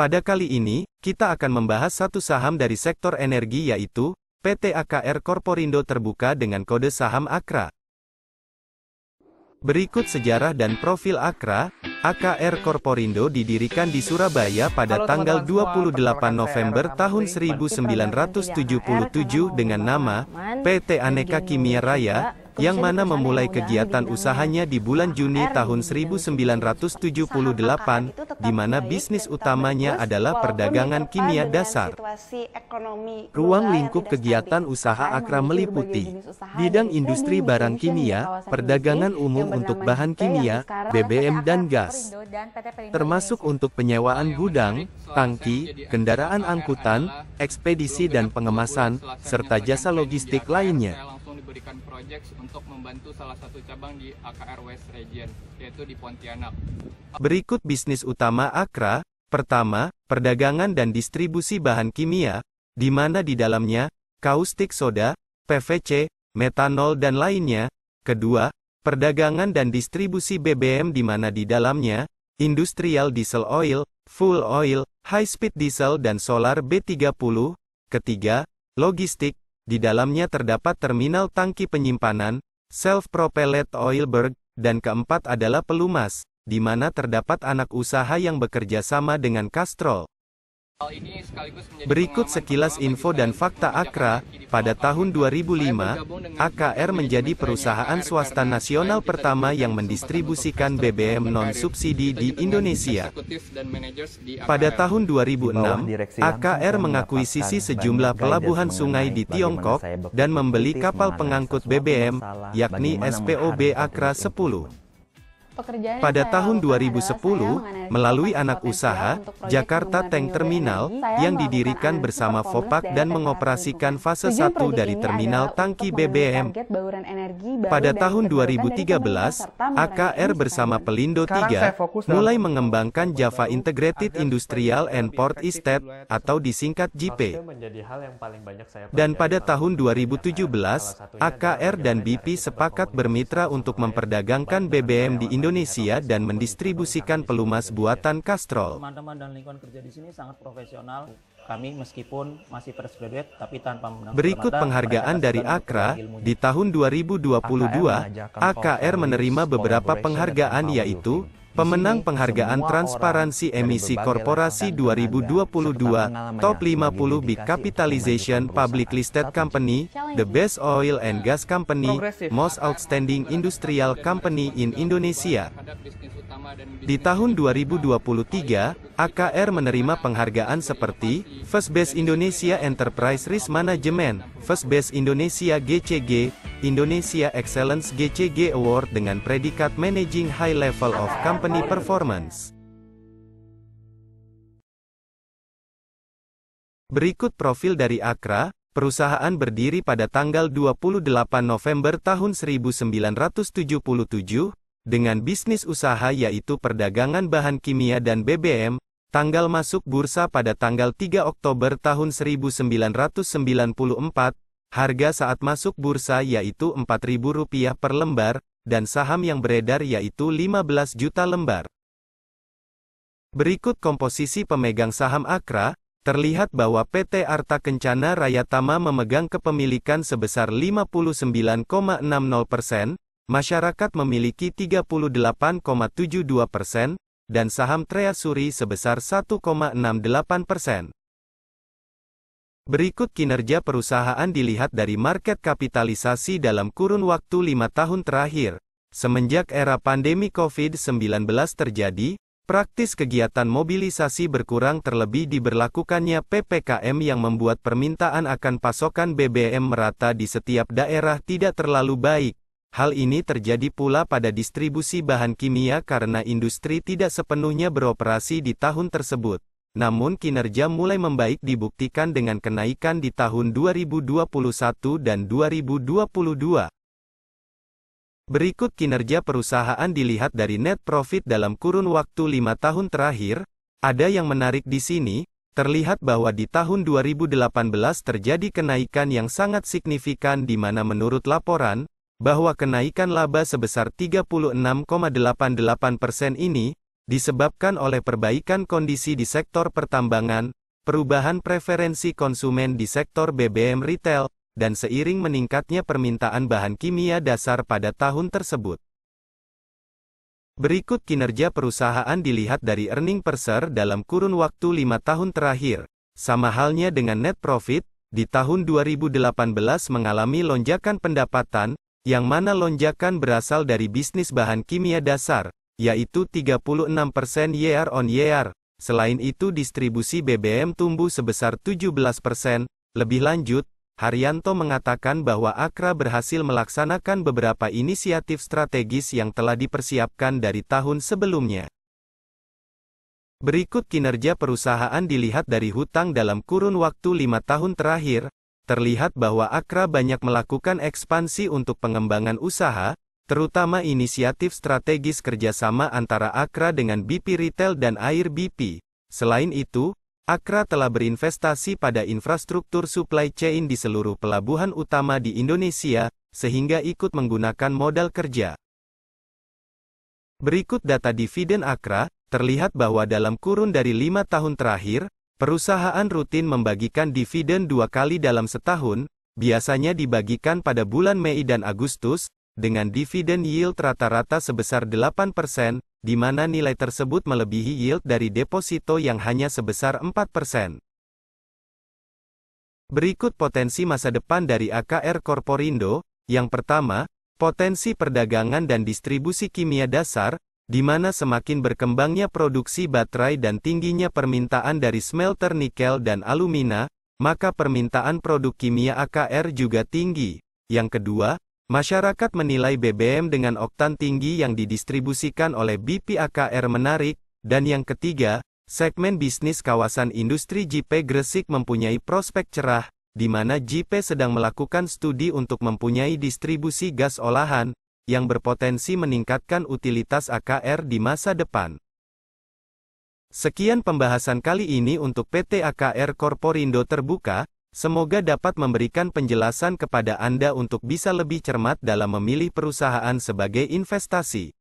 Pada kali ini, kita akan membahas satu saham dari sektor energi yaitu, PT AKR Korporindo Terbuka dengan kode saham AKRA. Berikut sejarah dan profil AKRA. AKR Korporindo didirikan di Surabaya pada tanggal 28 November tahun 1977 dengan nama PT Aneka Kimia Raya, yang mana memulai kegiatan usahanya di bulan Juni tahun 1978, di mana bisnis utamanya adalah perdagangan kimia dasar. Ruang lingkup kegiatan usaha AKRA meliputi bidang industri barang kimia, perdagangan umum untuk bahan kimia, BBM dan gas, termasuk untuk penyewaan gudang, tangki, kendaraan angkutan, ekspedisi dan pengemasan, serta jasa logistik lainnya. Diberikan proyek untuk membantu salah satu cabang di AKR West Region, yaitu di Pontianak. Berikut bisnis utama AKRA. Pertama, perdagangan dan distribusi bahan kimia, di mana di dalamnya, kaustik soda, PVC, metanol dan lainnya. Kedua, perdagangan dan distribusi BBM di mana di dalamnya, industrial diesel oil, fuel oil, high speed diesel dan solar B30. Ketiga, logistik. Di dalamnya terdapat terminal tangki penyimpanan, self-propelled oil berg, dan keempat adalah pelumas, di mana terdapat anak usaha yang bekerja sama dengan Castrol. Berikut sekilas info dan fakta AKRA. Pada tahun 2005, AKR menjadi perusahaan swasta nasional pertama yang mendistribusikan BBM non-subsidi di Indonesia. Pada tahun 2006, AKR mengakuisisi sejumlah pelabuhan sungai di Tiongkok, dan membeli kapal pengangkut BBM, yakni SPOB AKRA 10. Pada tahun 2010, melalui anak usaha, Jakarta Tank Terminal, yang didirikan bersama Vopak dan mengoperasikan fase 1 dari terminal tangki BBM. Pada tahun 2013, AKR bersama Pelindo 3, mulai mengembangkan Java Integrated Industrial and Port Estate, atau disingkat JIPE. Dan pada tahun 2017, AKR dan BP sepakat bermitra untuk memperdagangkan BBM di Indonesia dan mendistribusikan pelumas buatan Castrol. Teman-teman dan lingkungan kerja di sini sangat profesional. Kami meskipun masih fresh graduate tapi tanpa menambah. Berikut penghargaan dari AKRA. Di tahun 2022, AKR menerima beberapa penghargaan yaitu pemenang penghargaan Transparansi Emisi Korporasi 2022, Top 50 Big Capitalization Public Listed Company, The Best Oil and Gas Company, Most Outstanding Industrial Company in Indonesia. Di tahun 2023, AKR menerima penghargaan seperti First Best Indonesia Enterprise Risk Management, First Best Indonesia GCG, Indonesia Excellence GCG Award dengan predikat Managing High Level of Company Performance. Berikut profil dari AKRA. Perusahaan berdiri pada tanggal 28 November tahun 1977, dengan bisnis usaha yaitu perdagangan bahan kimia dan BBM, tanggal masuk bursa pada tanggal 3 Oktober tahun 1994, harga saat masuk bursa yaitu Rp4.000 per lembar, dan saham yang beredar yaitu 15 juta lembar. Berikut komposisi pemegang saham AKRA. Terlihat bahwa PT Arta Kencana Rayatama memegang kepemilikan sebesar 59,60%, masyarakat memiliki 38,72%, dan saham Treasury sebesar 1,68%. Berikut kinerja perusahaan dilihat dari market kapitalisasi dalam kurun waktu 5 tahun terakhir. Semenjak era pandemi COVID-19 terjadi, praktis kegiatan mobilisasi berkurang terlebih diberlakukannya PPKM yang membuat permintaan akan pasokan BBM merata di setiap daerah tidak terlalu baik. Hal ini terjadi pula pada distribusi bahan kimia karena industri tidak sepenuhnya beroperasi di tahun tersebut. Namun kinerja mulai membaik dibuktikan dengan kenaikan di tahun 2021 dan 2022. Berikut kinerja perusahaan dilihat dari net profit dalam kurun waktu 5 tahun terakhir. Ada yang menarik di sini, terlihat bahwa di tahun 2018 terjadi kenaikan yang sangat signifikan di mana menurut laporan, bahwa kenaikan laba sebesar 36,88% ini, disebabkan oleh perbaikan kondisi di sektor pertambangan, perubahan preferensi konsumen di sektor BBM retail, dan seiring meningkatnya permintaan bahan kimia dasar pada tahun tersebut. Berikut kinerja perusahaan dilihat dari earning per share dalam kurun waktu 5 tahun terakhir. Sama halnya dengan net profit, di tahun 2018 mengalami lonjakan pendapatan, yang mana lonjakan berasal dari bisnis bahan kimia dasar, yaitu 36% year on year. Selain itu distribusi BBM tumbuh sebesar 17%. Lebih lanjut, Haryanto mengatakan bahwa Akra berhasil melaksanakan beberapa inisiatif strategis yang telah dipersiapkan dari tahun sebelumnya. Berikut kinerja perusahaan dilihat dari hutang dalam kurun waktu 5 tahun terakhir. Terlihat bahwa Akra banyak melakukan ekspansi untuk pengembangan usaha, terutama inisiatif strategis kerjasama antara Akra dengan BP Retail dan Air BP. Selain itu, Akra telah berinvestasi pada infrastruktur supply chain di seluruh pelabuhan utama di Indonesia, sehingga ikut menggunakan modal kerja. Berikut data dividen Akra, terlihat bahwa dalam kurun dari 5 tahun terakhir, perusahaan rutin membagikan dividen 2 kali dalam setahun, biasanya dibagikan pada bulan Mei dan Agustus, dengan dividen yield rata-rata sebesar 8%, di mana nilai tersebut melebihi yield dari deposito yang hanya sebesar 4%. Berikut potensi masa depan dari AKR Corporindo. Yang pertama, potensi perdagangan dan distribusi kimia dasar, di mana semakin berkembangnya produksi baterai dan tingginya permintaan dari smelter nikel dan alumina, maka permintaan produk kimia AKR juga tinggi. Yang kedua, masyarakat menilai BBM dengan oktan tinggi yang didistribusikan oleh BP AKR menarik. Dan yang ketiga, segmen bisnis kawasan industri JP Gresik mempunyai prospek cerah, di mana JP sedang melakukan studi untuk mempunyai distribusi gas olahan, yang berpotensi meningkatkan utilitas AKR di masa depan. Sekian pembahasan kali ini untuk PT AKR Corporindo Terbuka, semoga dapat memberikan penjelasan kepada Anda untuk bisa lebih cermat dalam memilih perusahaan sebagai investasi.